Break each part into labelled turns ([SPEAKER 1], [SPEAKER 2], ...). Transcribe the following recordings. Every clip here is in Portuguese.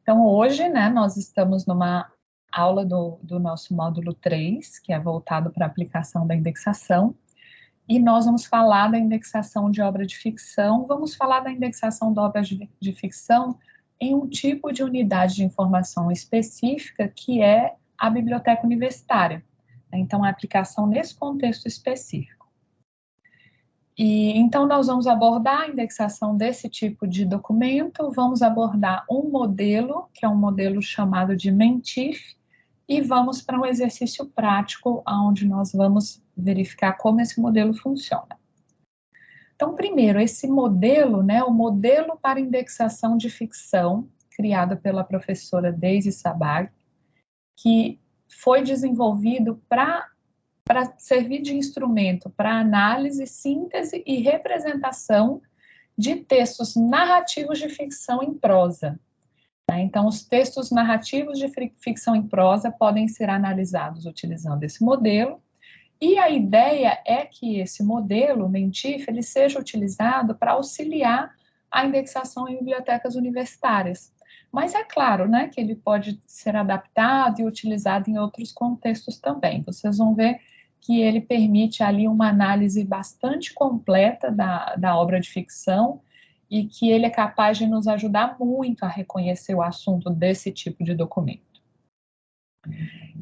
[SPEAKER 1] Então, hoje, né, nós estamos numa aula do nosso módulo 3, que é voltado para a aplicação da indexação, e nós vamos falar da indexação de obra de ficção, vamos falar da indexação de obras de ficção em um tipo de unidade de informação específica, que é a biblioteca universitária. Então, a aplicação nesse contexto específico. E então nós vamos abordar a indexação desse tipo de documento, vamos abordar um modelo, que é um modelo chamado de Mentif, e vamos para um exercício prático, onde nós vamos verificar como esse modelo funciona. Então, primeiro, esse modelo, né, o modelo para indexação de ficção, criado pela professora Daisy Sabag, que foi desenvolvido para servir de instrumento para análise, síntese e representação de textos narrativos de ficção em prosa. Então, os textos narrativos de ficção em prosa podem ser analisados utilizando esse modelo, e a ideia é que esse modelo, o Mentif, ele seja utilizado para auxiliar a indexação em bibliotecas universitárias. Mas é claro, né, que ele pode ser adaptado e utilizado em outros contextos também. Vocês vão ver que ele permite ali uma análise bastante completa da obra de ficção e que ele é capaz de nos ajudar muito a reconhecer o assunto desse tipo de documento.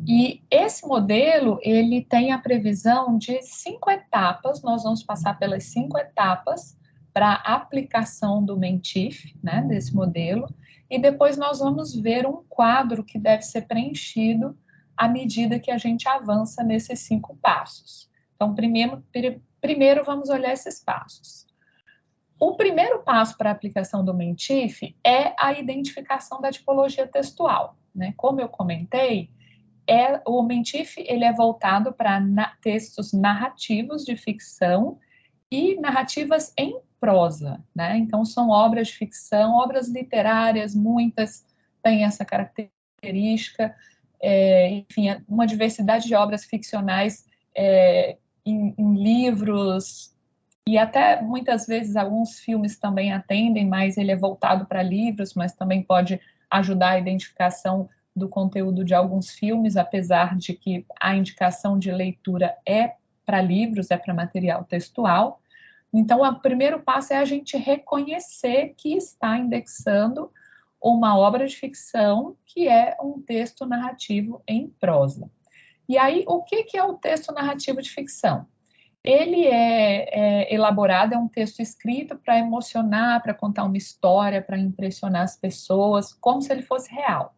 [SPEAKER 1] E esse modelo, ele tem a previsão de 5 etapas, nós vamos passar pelas 5 etapas para a aplicação do Mentif, né, desse modelo, e depois nós vamos ver um quadro que deve ser preenchido à medida que a gente avança nesses 5 passos. Então, primeiro vamos olhar esses passos. O primeiro passo para a aplicação do Mentif é a identificação da tipologia textual, né? Como eu comentei, o Mentif ele é voltado para textos narrativos de ficção e narrativas em prosa, né? Então, são obras de ficção, obras literárias, muitas têm essa característica, enfim, uma diversidade de obras ficcionais em livros, e até muitas vezes alguns filmes também atendem, mas ele é voltado para livros, mas também pode ajudar a identificação do conteúdo de alguns filmes, apesar de que a indicação de leitura é para livros, é para material textual. Então, o primeiro passo é a gente reconhecer que está indexando uma obra de ficção que é um texto narrativo em prosa. E aí, o que é o texto narrativo de ficção? Ele é elaborado, é um texto escrito para emocionar, para contar uma história, para impressionar as pessoas, como se ele fosse real.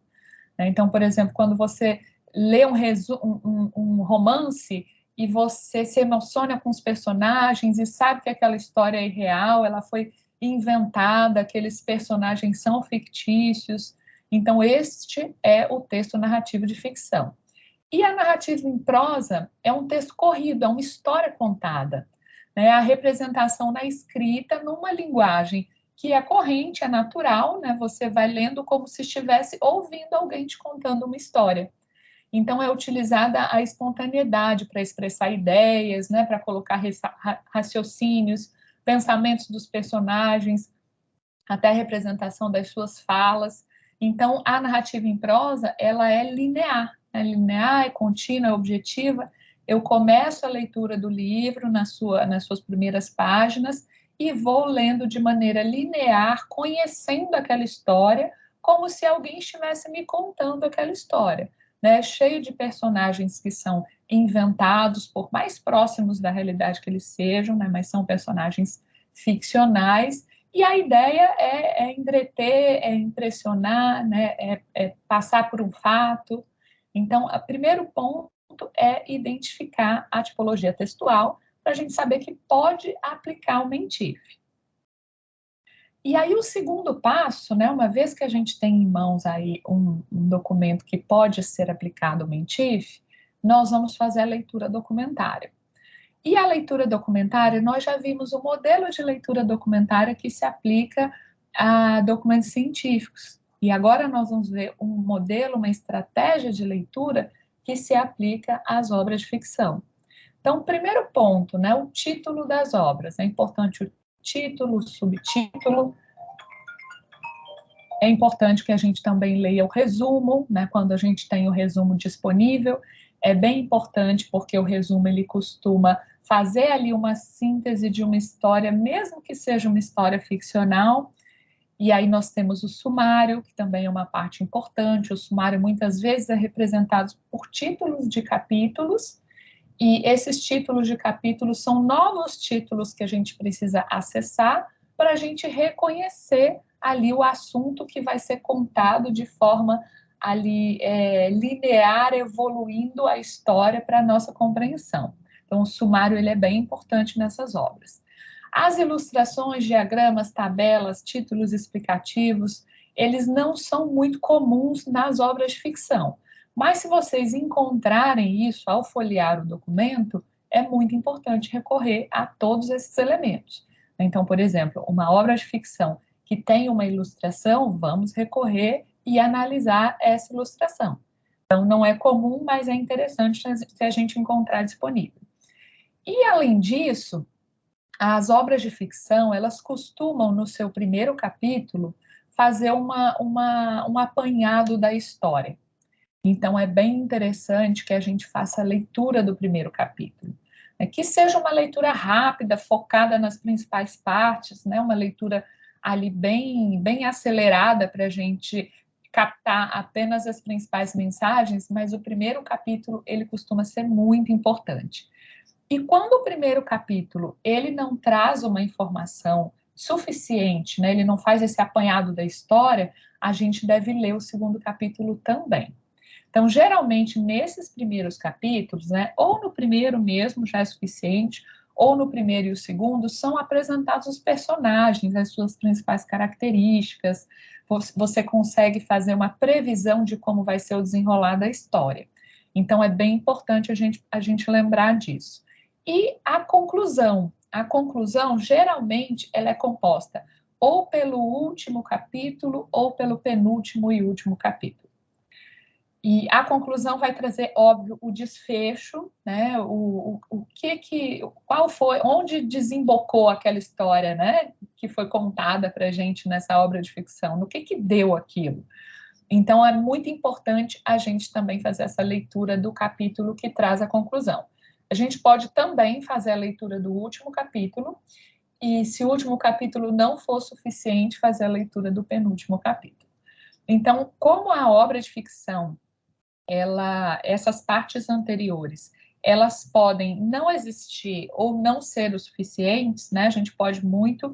[SPEAKER 1] Então, por exemplo, quando você lê um romance e você se emociona com os personagens e sabe que aquela história é irreal, ela foi inventada, aqueles personagens são fictícios. Então, este é o texto narrativo de ficção. E a narrativa em prosa é um texto corrido, é uma história contada, né? A representação na escrita numa linguagem que é corrente, é natural, né? Você vai lendo como se estivesse ouvindo alguém te contando uma história. Então, é utilizada a espontaneidade para expressar ideias, né? Para colocar raciocínios, pensamentos dos personagens, até a representação das suas falas. Então, a narrativa em prosa, ela é linear, é contínua, é objetiva. Eu começo a leitura do livro nas suas primeiras páginas e vou lendo de maneira linear, conhecendo aquela história, como se alguém estivesse me contando aquela história, né? Cheio de personagens que são inventados, por mais próximos da realidade que eles sejam, né? Mas são personagens ficcionais. E a ideia é entreter, é impressionar, né? É passar por um fato. Então, o primeiro ponto é identificar a tipologia textual, para a gente saber que pode aplicar o Mentif. E aí, o segundo passo, né, uma vez que a gente tem em mãos aí um documento que pode ser aplicado ao Mentif, nós vamos fazer a leitura documentária. E a leitura documentária, nós já vimos o modelo de leitura documentária que se aplica a documentos científicos. E agora nós vamos ver um modelo, uma estratégia de leitura que se aplica às obras de ficção. Então, primeiro ponto, né, o título das obras. É importante o título, o subtítulo. É importante que a gente também leia o resumo, né, quando a gente tem o resumo disponível. É bem importante porque o resumo ele costuma fazer ali uma síntese de uma história, mesmo que seja uma história ficcional. E aí nós temos o sumário, que também é uma parte importante. O sumário muitas vezes é representado por títulos de capítulos, e esses títulos de capítulos são novos títulos que a gente precisa acessar para a gente reconhecer ali o assunto que vai ser contado de forma ali linear, evoluindo a história para a nossa compreensão. Então, o sumário ele é bem importante nessas obras. As ilustrações, diagramas, tabelas, títulos explicativos, eles não são muito comuns nas obras de ficção. Mas se vocês encontrarem isso ao folhear o documento, é muito importante recorrer a todos esses elementos. Então, por exemplo, uma obra de ficção que tem uma ilustração, vamos recorrer e analisar essa ilustração. Então, não é comum, mas é interessante se a gente encontrar disponível. E, além disso, as obras de ficção, elas costumam, no seu primeiro capítulo, fazer um apanhado da história. Então, é bem interessante que a gente faça a leitura do primeiro capítulo. Que seja uma leitura rápida, focada nas principais partes, né? Uma leitura ali bem acelerada para a gente captar apenas as principais mensagens, mas o primeiro capítulo, ele costuma ser muito importante. E quando o primeiro capítulo ele não traz uma informação suficiente, né, ele não faz esse apanhado da história, a gente deve ler o segundo capítulo também. Então, geralmente, nesses primeiros capítulos, né, ou no primeiro mesmo já é suficiente, ou no primeiro e o segundo, são apresentados os personagens, as suas principais características, você consegue fazer uma previsão de como vai ser o desenrolar da história. Então, é bem importante a gente lembrar disso. E a conclusão, geralmente, ela é composta ou pelo último capítulo ou pelo penúltimo e último capítulo. E a conclusão vai trazer, óbvio, o desfecho, né? Qual foi, onde desembocou aquela história, né? Que foi contada para a gente nessa obra de ficção, no que deu aquilo. Então, é muito importante a gente também fazer essa leitura do capítulo que traz a conclusão. A gente pode também fazer a leitura do último capítulo, e se o último capítulo não for suficiente, fazer a leitura do penúltimo capítulo. Então, como a obra de ficção, essas partes anteriores, elas podem não existir ou não ser o suficientes, né? A gente pode muito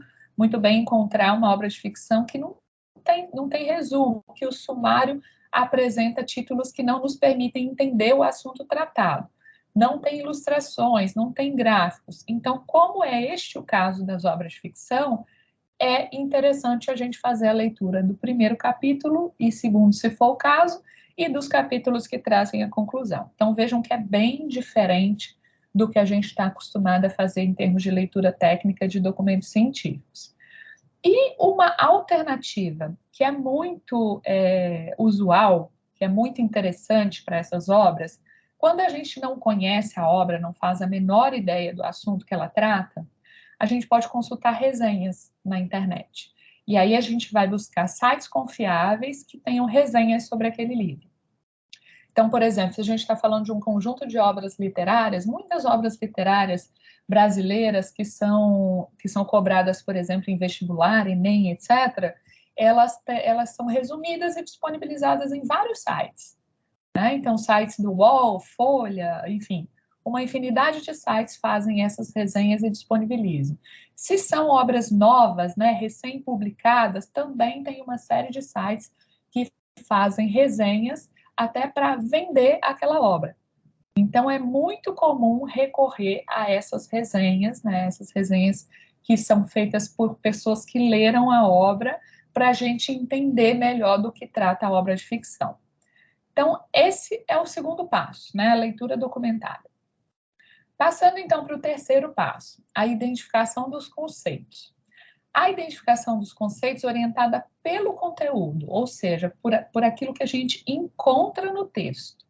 [SPEAKER 1] bem encontrar uma obra de ficção que não tem resumo, que o sumário apresenta títulos que não nos permitem entender o assunto tratado. Não tem ilustrações, não tem gráficos. Então, como é este o caso das obras de ficção, é interessante a gente fazer a leitura do primeiro capítulo e segundo, se for o caso, e dos capítulos que trazem a conclusão. Então, vejam que é bem diferente do que a gente está acostumado a fazer em termos de leitura técnica de documentos científicos. E uma alternativa que é muito usual, que é muito interessante para essas obras, quando a gente não conhece a obra, não faz a menor ideia do assunto que ela trata, a gente pode consultar resenhas na internet. E aí a gente vai buscar sites confiáveis que tenham resenhas sobre aquele livro. Então, por exemplo, se a gente está falando de um conjunto de obras literárias, muitas obras literárias brasileiras que são cobradas, por exemplo, em vestibular, Enem, etc., elas são resumidas e disponibilizadas em vários sites. Né? Então, sites do UOL, Folha, enfim, uma infinidade de sites fazem essas resenhas e disponibilizam. Se são obras novas, né, recém-publicadas, também tem uma série de sites que fazem resenhas até para vender aquela obra. Então, é muito comum recorrer a essas resenhas, né, essas resenhas que são feitas por pessoas que leram a obra, para a gente entender melhor do que trata a obra de ficção. Então, esse é o segundo passo, né, a leitura documentada. Passando, então, para o terceiro passo, a identificação dos conceitos. A identificação dos conceitos orientada pelo conteúdo, ou seja, por aquilo que a gente encontra no texto.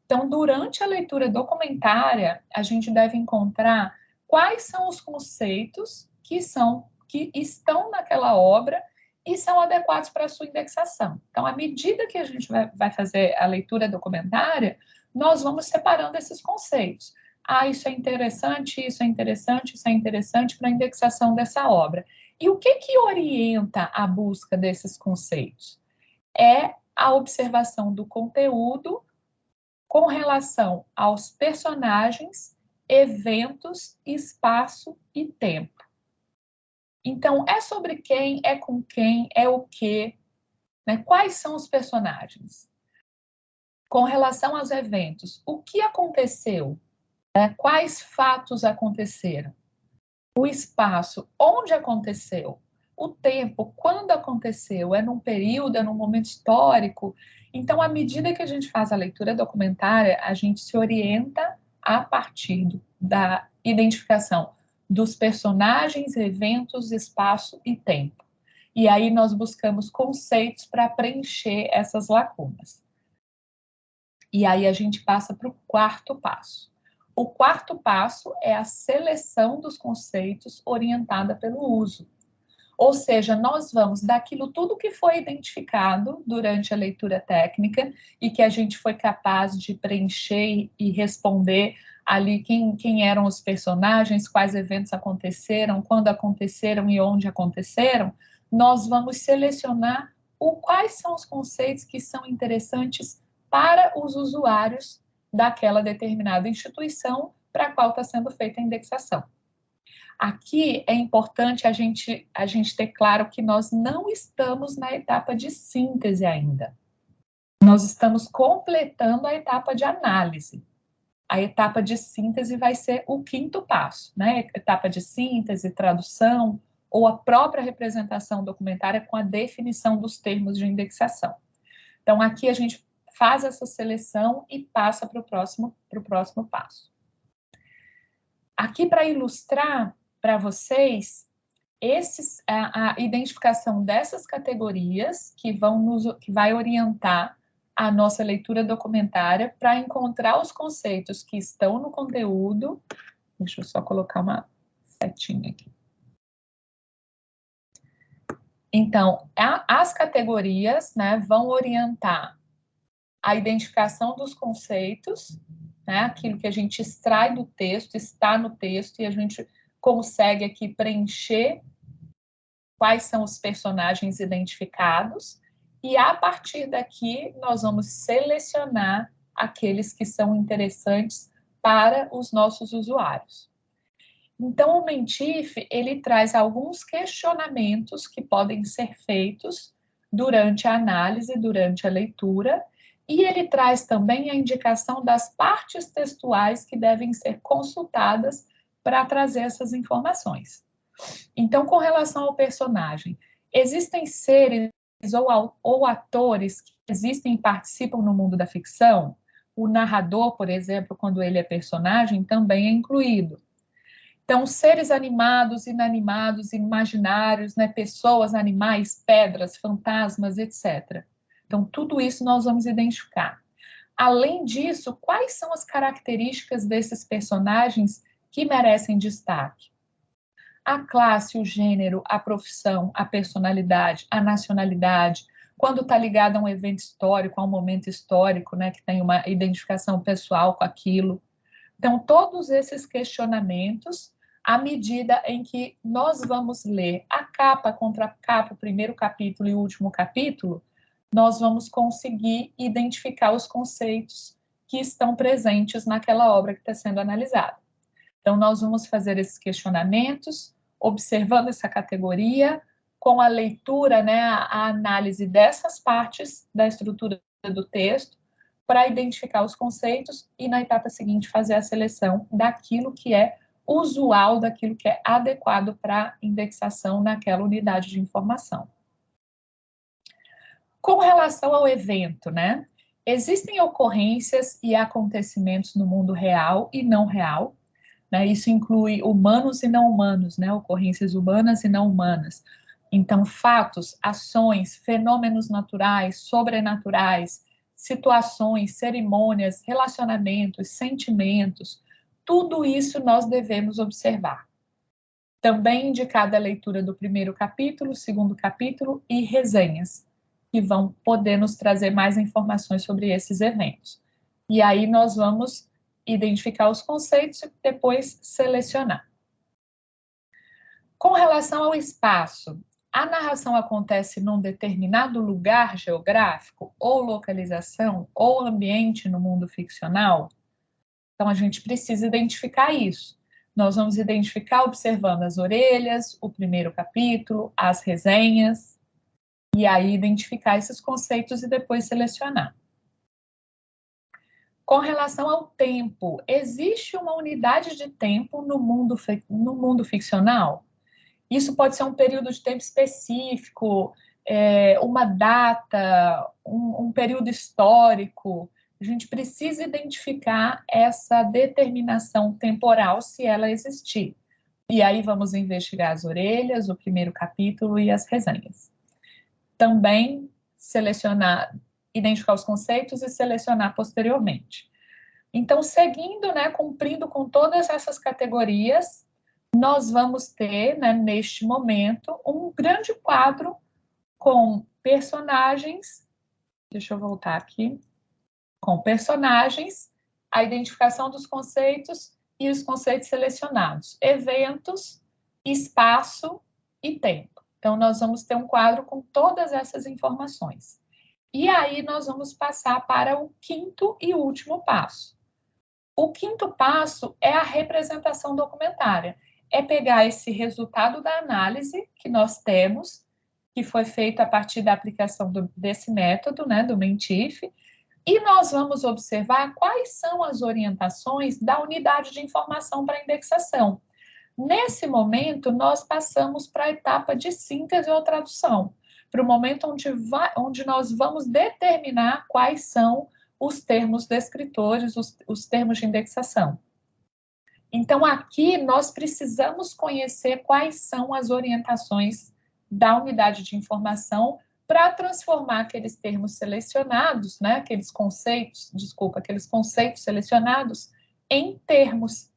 [SPEAKER 1] Então, durante a leitura documentária, a gente deve encontrar quais são os conceitos que estão naquela obra e são adequados para a sua indexação. Então, à medida que a gente vai fazer a leitura documentária, nós vamos separando esses conceitos. Ah, isso é interessante, isso é interessante, isso é interessante para a indexação dessa obra. E o que orienta a busca desses conceitos? É a observação do conteúdo com relação aos personagens, eventos, espaço e tempo. Então, é sobre quem, é com quem, é o quê, né? Quais são os personagens? Com relação aos eventos, o que aconteceu? Né? Quais fatos aconteceram? O espaço, onde aconteceu? O tempo, quando aconteceu? É num período, é num momento histórico? Então, à medida que a gente faz a leitura documentária, a gente se orienta a partir da identificação dos personagens, eventos, espaço e tempo. E aí nós buscamos conceitos para preencher essas lacunas. E aí a gente passa para o quarto passo. O quarto passo é a seleção dos conceitos orientada pelo uso. Ou seja, nós vamos daquilo tudo que foi identificado durante a leitura técnica e que a gente foi capaz de preencher e responder ali quem eram os personagens, quais eventos aconteceram, quando aconteceram e onde aconteceram, nós vamos selecionar quais são os conceitos que são interessantes para os usuários daquela determinada instituição para a qual está sendo feita a indexação. Aqui é importante a gente ter claro que nós não estamos na etapa de síntese ainda. Nós estamos completando a etapa de análise. A etapa de síntese vai ser o quinto passo, né? Etapa de síntese, tradução, ou a própria representação documentária com a definição dos termos de indexação. Então, aqui a gente faz essa seleção e passa para o próximo passo. Aqui, para ilustrar para vocês a identificação dessas categorias que vai orientar a nossa leitura documentária para encontrar os conceitos que estão no conteúdo. Deixa eu só colocar uma setinha aqui. Então, as categorias, né, vão orientar a identificação dos conceitos, né, aquilo que a gente extrai do texto, está no texto, e a gente consegue aqui preencher quais são os personagens identificados, e a partir daqui nós vamos selecionar aqueles que são interessantes para os nossos usuários. Então, o Mentif, ele traz alguns questionamentos que podem ser feitos durante a análise, durante a leitura, e ele traz também a indicação das partes textuais que devem ser consultadas para trazer essas informações. Então, com relação ao personagem, existem seres ou atores que existem e participam no mundo da ficção? O narrador, por exemplo, quando ele é personagem, também é incluído. Então, seres animados, inanimados, imaginários, né, pessoas, animais, pedras, fantasmas, etc. Então, tudo isso nós vamos identificar. Além disso, quais são as características desses personagens que merecem destaque? A classe, o gênero, a profissão, a personalidade, a nacionalidade, quando está ligado a um evento histórico, a um momento histórico, né, que tem uma identificação pessoal com aquilo. Então, todos esses questionamentos, à medida em que nós vamos ler a capa contra a capa, o primeiro capítulo e o último capítulo, nós vamos conseguir identificar os conceitos que estão presentes naquela obra que está sendo analisada. Então, nós vamos fazer esses questionamentos, observando essa categoria, com a leitura, né, a análise dessas partes da estrutura do texto, para identificar os conceitos e, na etapa seguinte, fazer a seleção daquilo que é usual, daquilo que é adequado para indexação naquela unidade de informação. Com relação ao evento, né, existem ocorrências e acontecimentos no mundo real e não real, né, isso inclui humanos e não humanos, né, ocorrências humanas e não humanas. Então, fatos, ações, fenômenos naturais, sobrenaturais, situações, cerimônias, relacionamentos, sentimentos, tudo isso nós devemos observar. Também indicada a leitura do primeiro capítulo, segundo capítulo e resenhas, que vão poder nos trazer mais informações sobre esses eventos. E aí nós vamos identificar os conceitos e depois selecionar. Com relação ao espaço, a narração acontece num determinado lugar geográfico, ou localização, ou ambiente no mundo ficcional? Então, a gente precisa identificar isso. Nós vamos identificar observando as orelhas, o primeiro capítulo, as resenhas, e aí identificar esses conceitos e depois selecionar. Com relação ao tempo, existe uma unidade de tempo no mundo ficcional? Isso pode ser um período de tempo específico, uma data, um período histórico. A gente precisa identificar essa determinação temporal, se ela existir. E aí vamos investigar as orelhas, o primeiro capítulo e as resenhas. Também selecionar, identificar os conceitos e selecionar posteriormente. Então, seguindo, né, cumprindo com todas essas categorias, nós vamos ter, né, neste momento, um grande quadro com personagens, deixa eu voltar aqui, com personagens, a identificação dos conceitos e os conceitos selecionados, eventos, espaço e tempo. Então, nós vamos ter um quadro com todas essas informações. E aí, nós vamos passar para o quinto e último passo. O quinto passo é a representação documentária. É pegar esse resultado da análise que nós temos, que foi feito a partir da aplicação desse método, né, do Mentif, e nós vamos observar quais são as orientações da unidade de informação para indexação. Nesse momento, nós passamos para a etapa de síntese ou tradução, para o momento onde nós vamos determinar quais são os termos descritores, os termos de indexação. Então, aqui nós precisamos conhecer quais são as orientações da unidade de informação para transformar aqueles termos selecionados, né, aqueles conceitos selecionados em termos.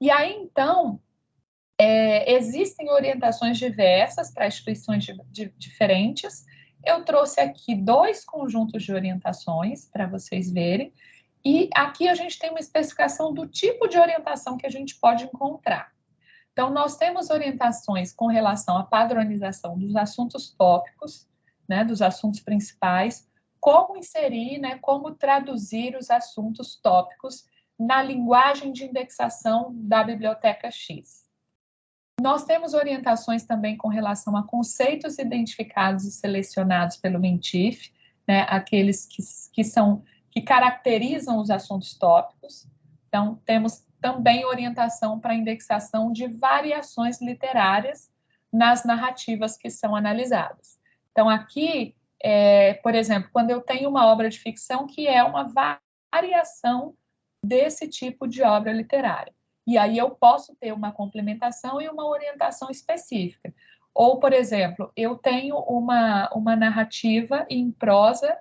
[SPEAKER 1] E aí, então, existem orientações diversas para instituições diferentes. Eu trouxe aqui 2 conjuntos de orientações para vocês verem. E aqui a gente tem uma especificação do tipo de orientação que a gente pode encontrar. Então, nós temos orientações com relação à padronização dos assuntos tópicos, né, dos assuntos principais, como inserir, né, como traduzir os assuntos tópicos na linguagem de indexação da biblioteca X. Nós temos orientações também com relação a conceitos identificados e selecionados pelo Mentif, né, aqueles que caracterizam os assuntos tópicos. Então, temos também orientação para indexação de variações literárias nas narrativas que são analisadas. Então, aqui, por exemplo, quando eu tenho uma obra de ficção que é uma variação desse tipo de obra literária. E aí eu posso ter uma complementação e uma orientação específica. Ou, por exemplo, eu tenho uma narrativa em prosa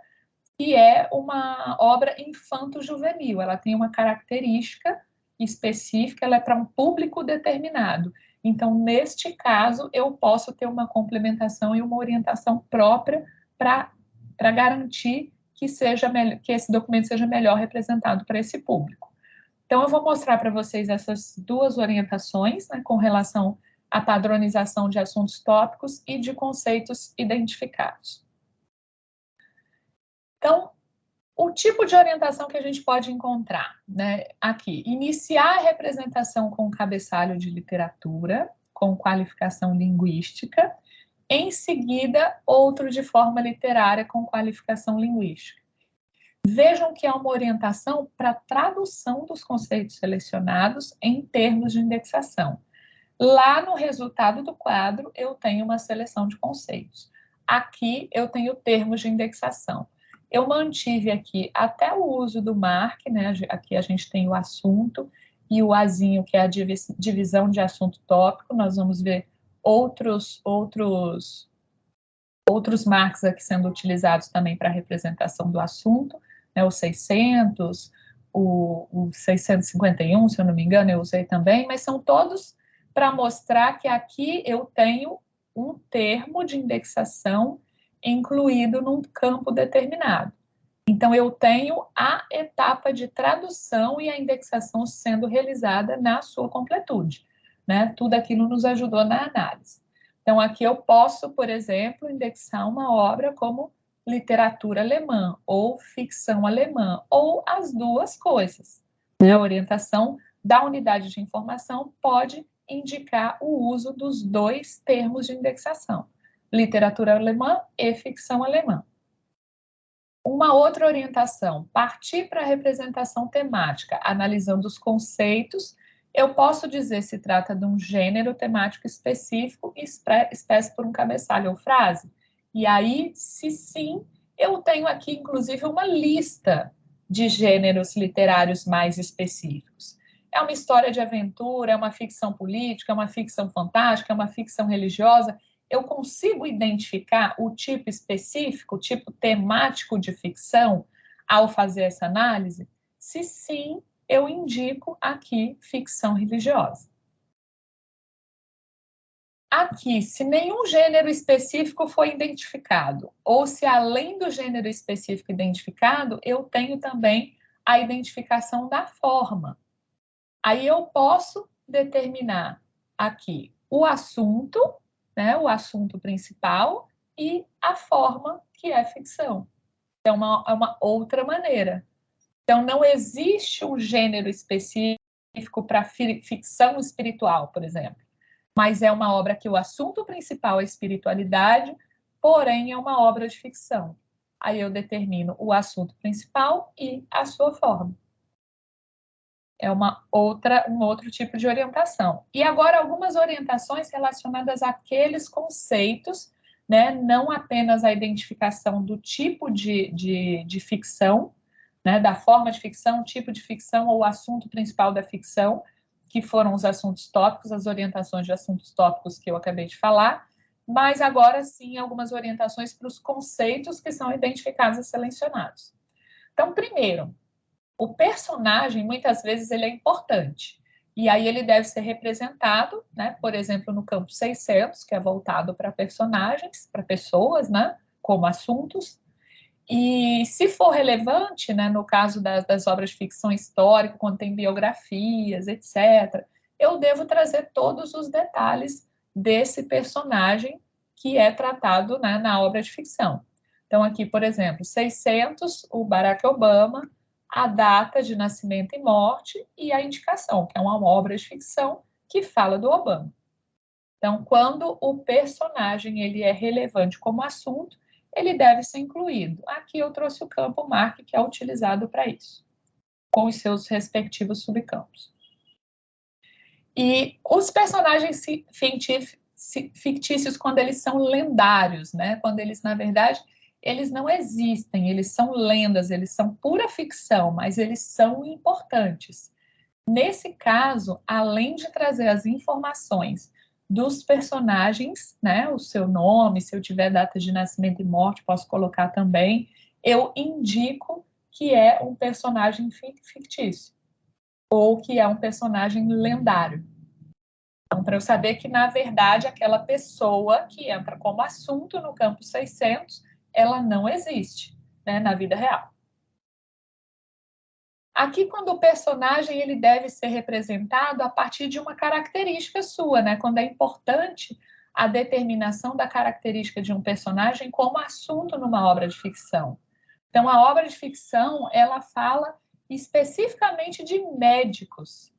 [SPEAKER 1] que é uma obra infanto-juvenil. Ela tem uma característica específica, ela é para um público determinado. Então, neste caso, eu posso ter uma complementação e uma orientação própria para garantir que esse documento seja melhor representado para esse público. Então, eu vou mostrar para vocês essas 2 orientações, né, com relação à padronização de assuntos tópicos e de conceitos identificados. Então, o tipo de orientação que a gente pode encontrar, né, aqui, iniciar a representação com cabeçalho de literatura, com qualificação linguística, em seguida, outro de forma literária com qualificação linguística. Vejam que é uma orientação para tradução dos conceitos selecionados em termos de indexação. Lá no resultado do quadro, eu tenho uma seleção de conceitos. Aqui, eu tenho termos de indexação. Eu mantive aqui até o uso do mark, né? Aqui a gente tem o assunto e o azinho, que é a divisão de assunto tópico. Nós vamos ver outros marks aqui sendo utilizados também para a representação do assunto, né? O 600, o 651, se eu não me engano, eu usei também, mas são todos para mostrar que aqui eu tenho um termo de indexação incluído num campo determinado. Então, eu tenho a etapa de tradução e a indexação sendo realizada na sua completude, né? Tudo aquilo nos ajudou na análise. Então, aqui eu posso, por exemplo, indexar uma obra como literatura alemã ou ficção alemã, ou as duas coisas. A orientação da unidade de informação pode indicar o uso dos dois termos de indexação, literatura alemã e ficção alemã. Uma outra orientação, partir para a representação temática, analisando os conceitos, eu posso dizer se trata de um gênero temático específico expresso por um cabeçalho ou frase. E aí, se sim, eu tenho aqui, inclusive, uma lista de gêneros literários mais específicos. É uma história de aventura, é uma ficção política, é uma ficção fantástica, é uma ficção religiosa. Eu consigo identificar o tipo específico, o tipo temático de ficção ao fazer essa análise? Se sim, eu indico aqui ficção religiosa. Aqui, se nenhum gênero específico foi identificado, ou se além do gênero específico identificado, eu tenho também a identificação da forma. Aí eu posso determinar aqui o assunto, né, o assunto principal, e a forma, que é ficção. Então, é uma outra maneira. Então, não existe um gênero específico para ficção espiritual, por exemplo, mas é uma obra que o assunto principal é espiritualidade, porém é uma obra de ficção. Aí eu determino o assunto principal e a sua forma. É um outro tipo de orientação. E agora algumas orientações relacionadas àqueles conceitos, né? Não apenas a identificação do tipo de ficção, né? Da forma de ficção, tipo de ficção ou assunto principal da ficção, que foram os assuntos tópicos, as orientações de assuntos tópicos que eu acabei de falar, mas agora sim algumas orientações para os conceitos que são identificados e selecionados. Então, primeiro, o personagem, muitas vezes, ele é importante. E aí ele deve ser representado, né? Por exemplo, no campo 600, que é voltado para personagens, para pessoas, né? Como assuntos. E se for relevante, né? No caso das obras de ficção histórica, quando tem biografias, etc., eu devo trazer todos os detalhes desse personagem que é tratado, né, na obra de ficção. Então, aqui, por exemplo, 600, o Barack Obama, a data de nascimento e morte e a indicação, que é uma obra de ficção que fala do Obama. Então, quando o personagem ele é relevante como assunto, ele deve ser incluído. Aqui eu trouxe o campo mark, que é utilizado para isso, com os seus respectivos subcampos. E os personagens fictícios, quando eles são lendários, né? Quando eles, na verdade, eles não existem, eles são lendas, eles são pura ficção, mas eles são importantes. Nesse caso, além de trazer as informações dos personagens, né, o seu nome, se eu tiver data de nascimento e morte, posso colocar também, eu indico que é um personagem fictício ou que é um personagem lendário. Então, para eu saber que, na verdade, aquela pessoa que entra como assunto no campo 600, ela não existe, né, na vida real. Aqui, quando o personagem ele deve ser representado a partir de uma característica sua, né? Quando é importante a determinação da característica de um personagem como assunto numa obra de ficção. Então, a obra de ficção, ela fala especificamente de médicos.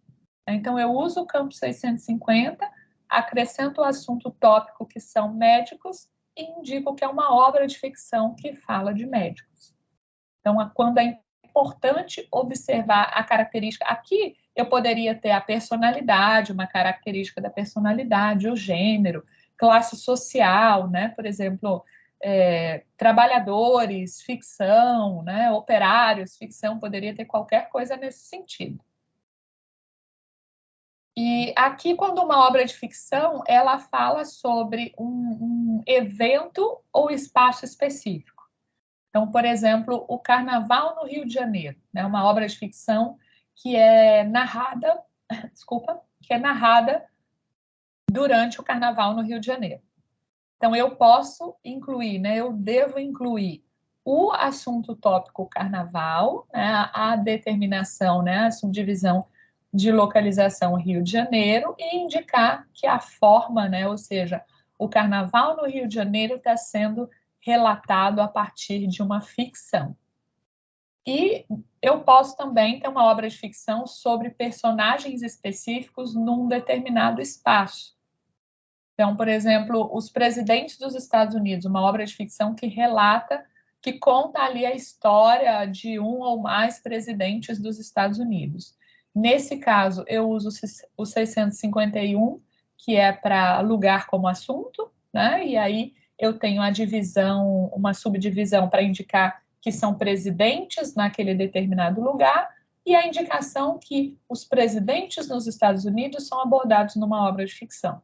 [SPEAKER 1] Então, eu uso o campo 650, acrescento o assunto tópico, que são médicos, e indico que é uma obra de ficção que fala de médicos. Então, quando é importante observar a característica, aqui eu poderia ter a personalidade, uma característica da personalidade, o gênero, classe social, né? Por exemplo, trabalhadores, ficção, né? Operários, ficção, poderia ter qualquer coisa nesse sentido. E aqui, quando uma obra de ficção, ela fala sobre um evento ou espaço específico. Então, por exemplo, o Carnaval no Rio de Janeiro, né, uma obra de ficção que é narrada, desculpa, que é narrada durante o Carnaval no Rio de Janeiro. Então, eu posso incluir, né, eu devo incluir o assunto tópico Carnaval, né, a determinação, né, a subdivisão de localização Rio de Janeiro e indicar que a forma, né, ou seja, o Carnaval no Rio de Janeiro está sendo relatado a partir de uma ficção. E eu posso também ter uma obra de ficção sobre personagens específicos num determinado espaço. Então, por exemplo, Os Presidentes dos Estados Unidos, uma obra de ficção que relata, que conta ali a história de um ou mais presidentes dos Estados Unidos. Nesse caso, eu uso o 651, que é para lugar como assunto, né? E aí eu tenho a divisão, uma subdivisão para indicar que são presidentes naquele determinado lugar, e a indicação que os presidentes nos Estados Unidos são abordados numa obra de ficção.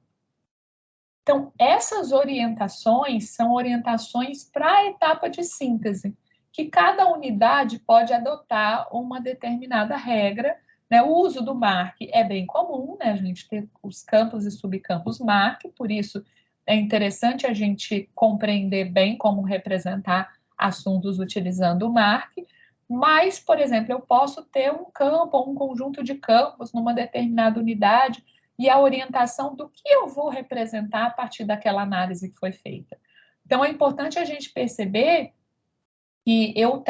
[SPEAKER 1] Então, essas orientações são orientações para a etapa de síntese, que cada unidade pode adotar uma determinada regra, né? O uso do MARC é bem comum, né? A gente tem os campos e subcampos MARC, por isso é interessante a gente compreender bem como representar assuntos utilizando o MARC, mas, por exemplo, eu posso ter um campo ou um conjunto de campos numa determinada unidade e a orientação do que eu vou representar a partir daquela análise que foi feita. Então, é importante a gente perceber que eu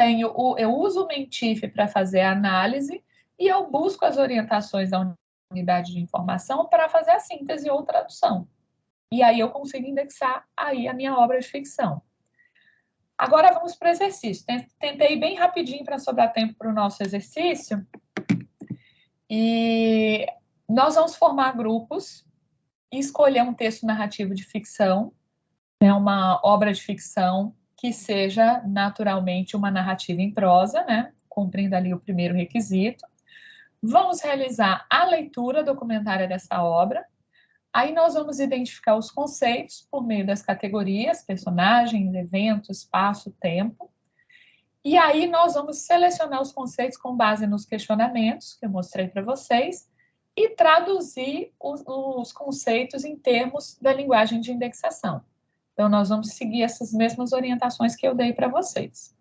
[SPEAKER 1] uso o Mentif para fazer a análise e eu busco as orientações da unidade de informação para fazer a síntese ou tradução. E aí eu consigo indexar aí a minha obra de ficção. Agora vamos para o exercício. Tentei bem rapidinho para sobrar tempo para o nosso exercício. E nós vamos formar grupos e escolher um texto narrativo de ficção, né, uma obra de ficção que seja naturalmente uma narrativa em prosa, né, cumprindo ali o primeiro requisito. Vamos realizar a leitura documentária dessa obra. Aí nós vamos identificar os conceitos por meio das categorias, personagens, eventos, espaço, tempo. E aí nós vamos selecionar os conceitos com base nos questionamentos que eu mostrei para vocês e traduzir os conceitos em termos da linguagem de indexação. Então, nós vamos seguir essas mesmas orientações que eu dei para vocês.